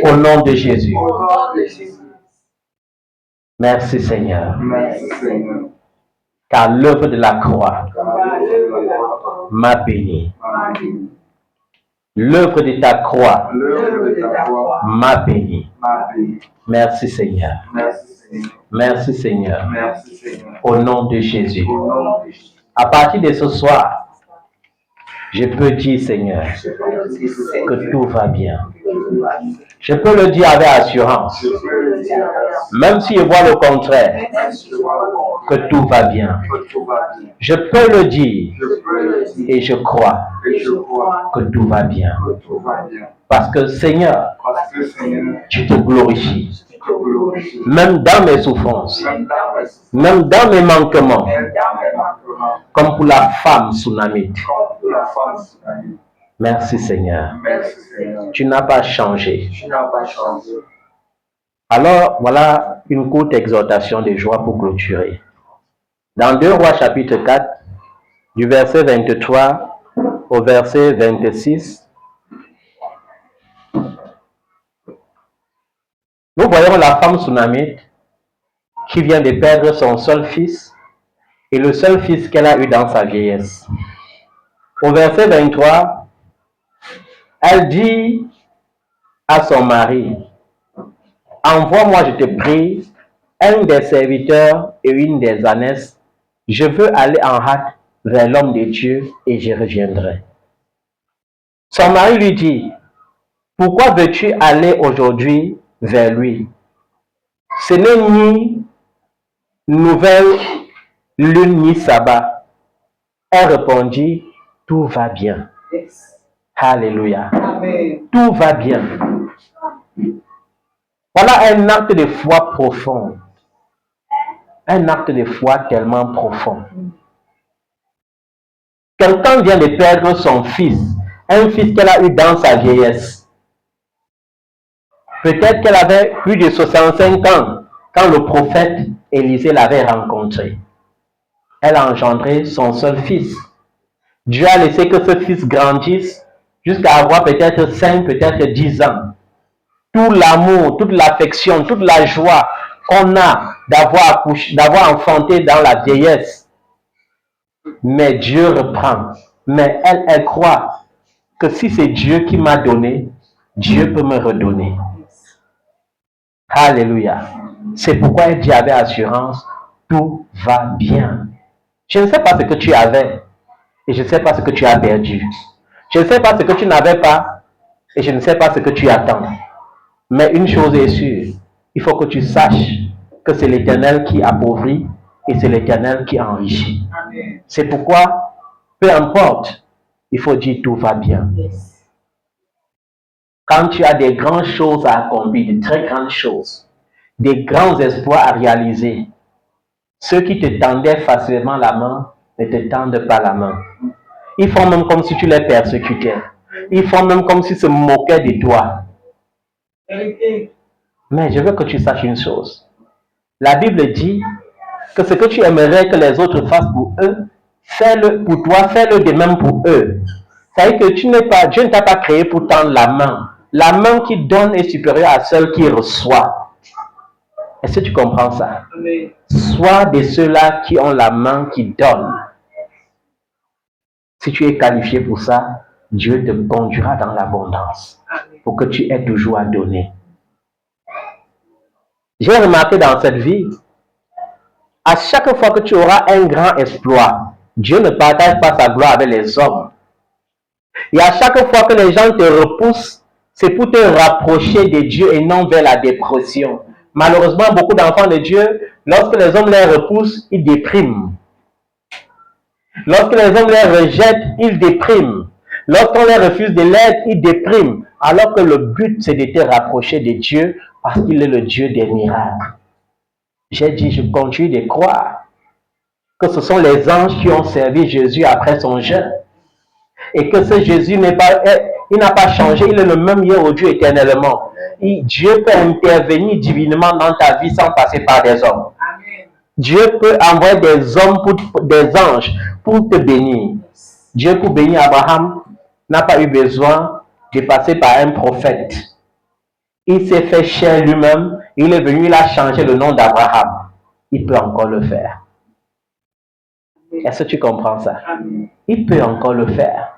au nom de Jésus. Merci Seigneur, car l'œuvre de la croix m'a béni. L'œuvre de ta croix m'a béni. Merci Seigneur. Merci Seigneur. Au nom de Jésus. À partir de ce soir, je peux dire Seigneur que tout va bien. Je peux le dire avec assurance, même si je vois le contraire, que tout va bien. Je peux le dire et je crois que tout va bien. Parce que Seigneur, tu te glorifies. Même dans mes souffrances, même dans mes manquements, comme pour la femme tsunamite. Merci Seigneur. Tu n'as pas changé. Alors, voilà une courte exhortation de joie pour clôturer. Dans 2 Rois chapitre 4, du verset 23 au verset 26, nous voyons la femme tsunamite qui vient de perdre son seul fils et le seul fils qu'elle a eu dans sa vieillesse. Au verset 23, elle dit à son mari, « Envoie-moi, je te prie, un des serviteurs et une des ânesses. Je veux aller en hâte vers l'homme de Dieu et je reviendrai. » Son mari lui dit, « Pourquoi veux-tu aller aujourd'hui vers lui? Ce n'est ni nouvelle lune ni sabbat. » Elle répondit, « Tout va bien. » Alléluia. Amen. Tout va bien. Voilà un acte de foi profond. Un acte de foi tellement profond. Quelqu'un vient de perdre son fils, un fils qu'elle a eu dans sa vieillesse. Peut-être qu'elle avait plus de 65 ans quand le prophète Élisée l'avait rencontré. Elle a engendré son seul fils. Dieu a laissé que ce fils grandisse jusqu'à avoir peut-être 5, peut-être 10 ans. Tout l'amour, toute l'affection, toute la joie qu'on a d'avoir enfanté dans la vieillesse. Mais Dieu reprend. Mais elle croit que si c'est Dieu qui m'a donné, Dieu peut me redonner. Alléluia. C'est pourquoi elle dit avec assurance, tout va bien. Je ne sais pas ce que tu avais et je ne sais pas ce que tu as perdu. Je ne sais pas ce que tu n'avais pas et je ne sais pas ce que tu attends. Mais une chose est sûre, il faut que tu saches que c'est l'Éternel qui appauvrit et c'est l'Éternel qui enrichit. C'est pourquoi, peu importe, il faut dire tout va bien. Quand tu as des grandes choses à accomplir, de très grandes choses, des grands espoirs à réaliser, ceux qui te tendaient facilement la main ne te tendent pas la main. Ils font même comme si tu les persécutais. Ils font même comme s'ils se moquaient de toi. Mais je veux que tu saches une chose. La Bible dit que ce que tu aimerais que les autres fassent pour eux, fais-le pour toi, fais-le de même pour eux. Ça veut dire que Dieu ne t'a pas créé pour tendre la main. La main qui donne est supérieure à celle qui reçoit. Est-ce que tu comprends ça? Sois de ceux-là qui ont la main qui donne. Si tu es qualifié pour ça, Dieu te conduira dans l'abondance pour que tu aies toujours à donner. J'ai remarqué dans cette vie, à chaque fois que tu auras un grand exploit, Dieu ne partage pas sa gloire avec les hommes. Et à chaque fois que les gens te repoussent, c'est pour te rapprocher de Dieu et non vers la dépression. Malheureusement, beaucoup d'enfants de Dieu, lorsque les hommes les repoussent, ils dépriment. Lorsque les hommes les rejettent, ils dépriment. Lorsqu'on les refuse de l'aide, ils dépriment. Alors que le but, c'est de te rapprocher de Dieu parce qu'il est le Dieu des miracles. J'ai dit, je continue de croire que ce sont les anges qui ont servi Jésus après son jeûne. Et que ce Jésus n'a pas changé, il est le même hier aujourd'hui éternellement. Et Dieu peut intervenir divinement dans ta vie sans passer par des hommes. Dieu peut envoyer des hommes, des anges pour te bénir. Dieu pour bénir Abraham n'a pas eu besoin de passer par un prophète. Il s'est fait chair lui-même, il est venu, il a changé le nom d'Abraham. Il peut encore le faire. Est-ce que tu comprends ça? Il peut encore le faire.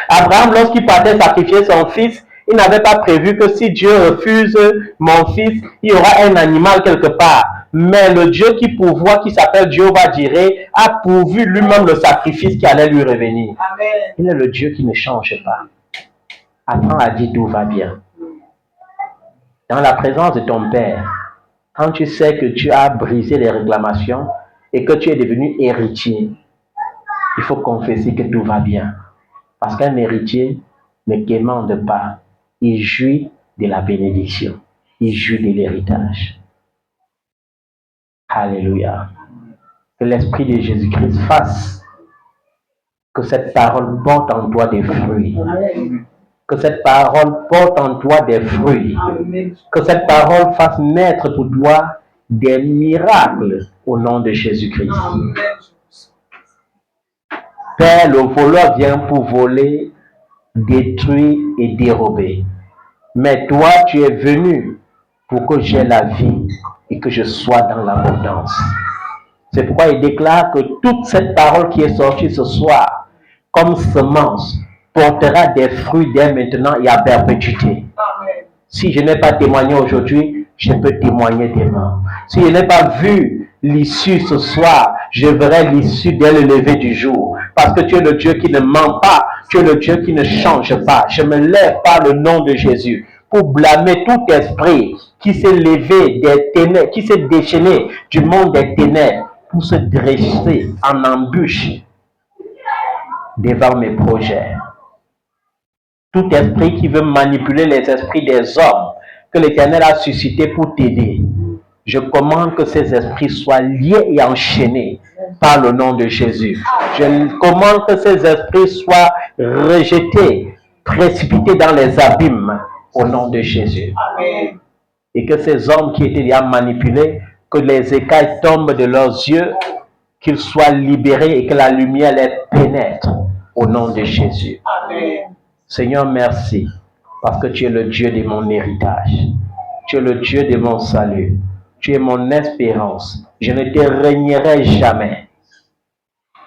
Abraham, lorsqu'il partait sacrifier son fils, il n'avait pas prévu que si Dieu refuse mon fils, il y aura un animal quelque part. Mais le Dieu qui pourvoit, qui s'appelle Jéhovah Jireh, a pourvu lui-même le sacrifice qui allait lui revenir. Amen. Il est le Dieu qui ne change pas. Apprends à dire tout va bien. Dans la présence de ton Père, quand tu sais que tu as brisé les réclamations et que tu es devenu héritier, il faut confesser que tout va bien. Parce qu'un héritier ne quémande pas. Il jouit de la bénédiction. Il jouit de l'héritage. Alléluia. Que l'Esprit de Jésus-Christ fasse que cette parole porte en toi des fruits. Que cette parole porte en toi des fruits. Que cette parole fasse naître pour toi des miracles au nom de Jésus-Christ. Père, le voleur vient pour voler, détruire et dérober. Mais toi, tu es venu pour que j'aie la vie et que je sois dans l'abondance. C'est pourquoi il déclare que toute cette parole qui est sortie ce soir, comme semence, portera des fruits dès maintenant et à perpétuité. Si je n'ai pas témoigné aujourd'hui, je peux témoigner demain. Si je n'ai pas vu l'issue ce soir, je verrai l'issue dès le lever du jour. Parce que tu es le Dieu qui ne ment pas, tu es le Dieu qui ne change pas. Je me lève par le nom de Jésus pour blâmer tout esprit qui s'est levé des ténèbres, qui s'est déchaîné du monde des ténèbres pour se dresser en embûche devant mes projets. Tout esprit qui veut manipuler les esprits des hommes que l'Éternel a suscité pour t'aider, je commande que ces esprits soient liés et enchaînés par le nom de Jésus. Je commande que ces esprits soient rejetés, précipités dans les abîmes au nom de Jésus. Amen. Et que ces hommes qui étaient déjà manipulés, que les écailles tombent de leurs yeux, qu'ils soient libérés et que la lumière les pénètre au nom de Jésus. Amen. Seigneur, merci parce que tu es le Dieu de mon héritage. Tu es le Dieu de mon salut. Tu es mon espérance. Je ne te régnerai jamais.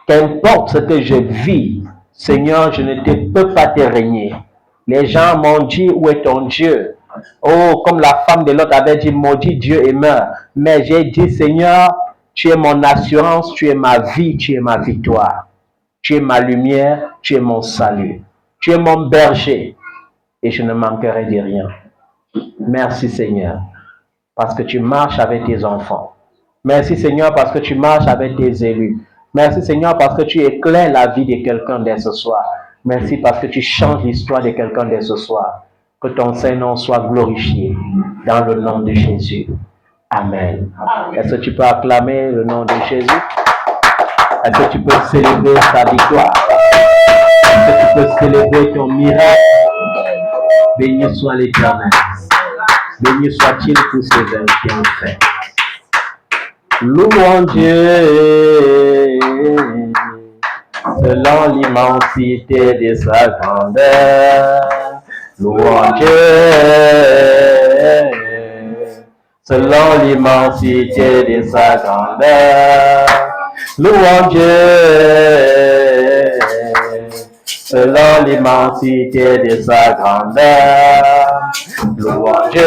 Qu'importe ce que je vis, Seigneur, je ne peux pas te régner. Les gens m'ont dit, où est ton Dieu? Oh, comme la femme de l'autre avait dit, maudit Dieu et meurt. Mais j'ai dit, Seigneur, tu es mon assurance, tu es ma vie, tu es ma victoire. Tu es ma lumière, tu es mon salut. Tu es mon berger et je ne manquerai de rien. Merci Seigneur, parce que tu marches avec tes enfants. Merci Seigneur, parce que tu marches avec tes élus. Merci Seigneur, parce que tu éclaires la vie de quelqu'un dès ce soir. Merci parce que tu changes l'histoire de quelqu'un dès ce soir. Que ton Saint-Nom soit glorifié dans le nom de Jésus. Amen. Est-ce que tu peux acclamer le nom de Jésus? Est-ce que tu peux célébrer sa victoire? Est-ce que tu peux célébrer ton miracle? Béni soit l'Éternel. Béni soit-il pour ses œuvres qui ont fait. Louons Dieu selon l'immensité de sa grandeur. Louons Dieu selon l'immensité de sa grandeur. Louons Dieu selon l'immensité de sa grandeur. louange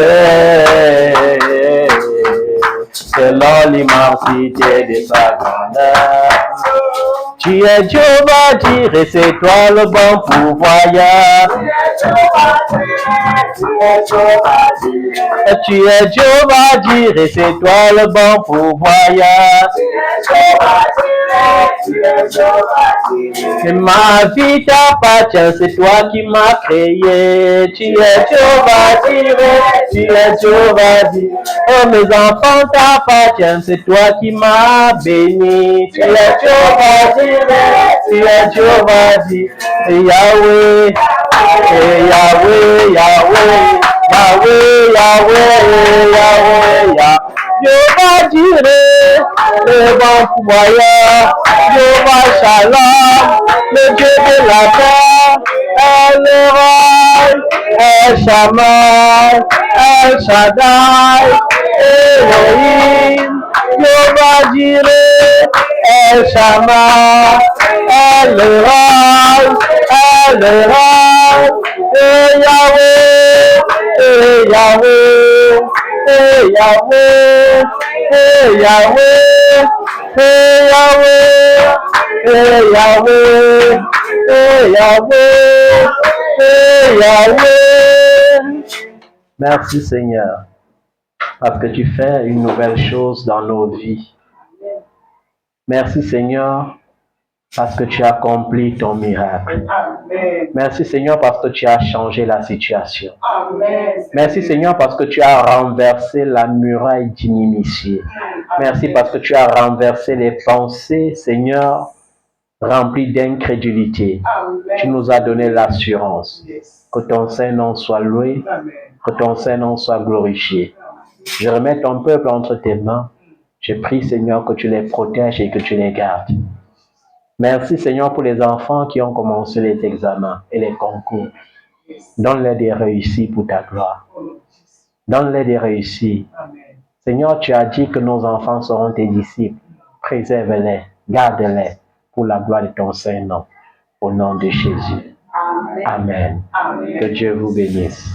selon l'immensité de sa grandeur. Tu es Jéhovah Jireh, c'est toi le bon pourvoyeur. Tu es Jéhovah Jireh, c'est toi le bon pourvoyeur. Et ma vie t'appartient, c'est toi qui m'as créé. Tu es Jéhovah Jireh, tu es Jéhovah Jireh. Oh, mes enfants t'appartiennent, c'est toi qui m'as béni. Tu es Jéhovah Jireh, tu es Jéhovah Jireh. Et Yahweh, et Yahweh, Yahweh, Yahweh, Yahweh, Yahweh, Yahweh. Jéhovah Jireh, le bon pourvoyeur, Jéhovah Shalom, le Dieu de la paix, El Roi, El Shammai, El Shaddai, Elohim, Jéhovah Jireh, El Shammai, El Roi, El Roi, et Yahweh, et Yahweh. Hey Yahweh, hey Yahweh, hey Yahweh, hey Yahweh, hey Yahweh, hey Yahweh. Merci Seigneur, parce que tu fais une nouvelle chose dans nos vies. Merci Seigneur, parce que tu as accompli ton miracle. Amen. Merci Seigneur parce que tu as changé la situation. Amen. Merci Seigneur parce que tu as renversé la muraille d'inimitié. Merci parce que tu as renversé les pensées, Seigneur, remplies d'incrédulité. Tu nous as donné l'assurance que ton Saint-Nom soit loué, que ton Saint-Nom soit glorifié. Je remets ton peuple entre tes mains. Je prie Seigneur que tu les protèges et que tu les gardes. Merci Seigneur pour les enfants qui ont commencé les examens et les concours. Donne-les des réussites pour ta gloire. Donne-les des réussites. Seigneur, tu as dit que nos enfants seront tes disciples. Préserve-les, garde-les pour la gloire de ton Saint-Nom. Au nom de Jésus. Amen. Que Dieu vous bénisse.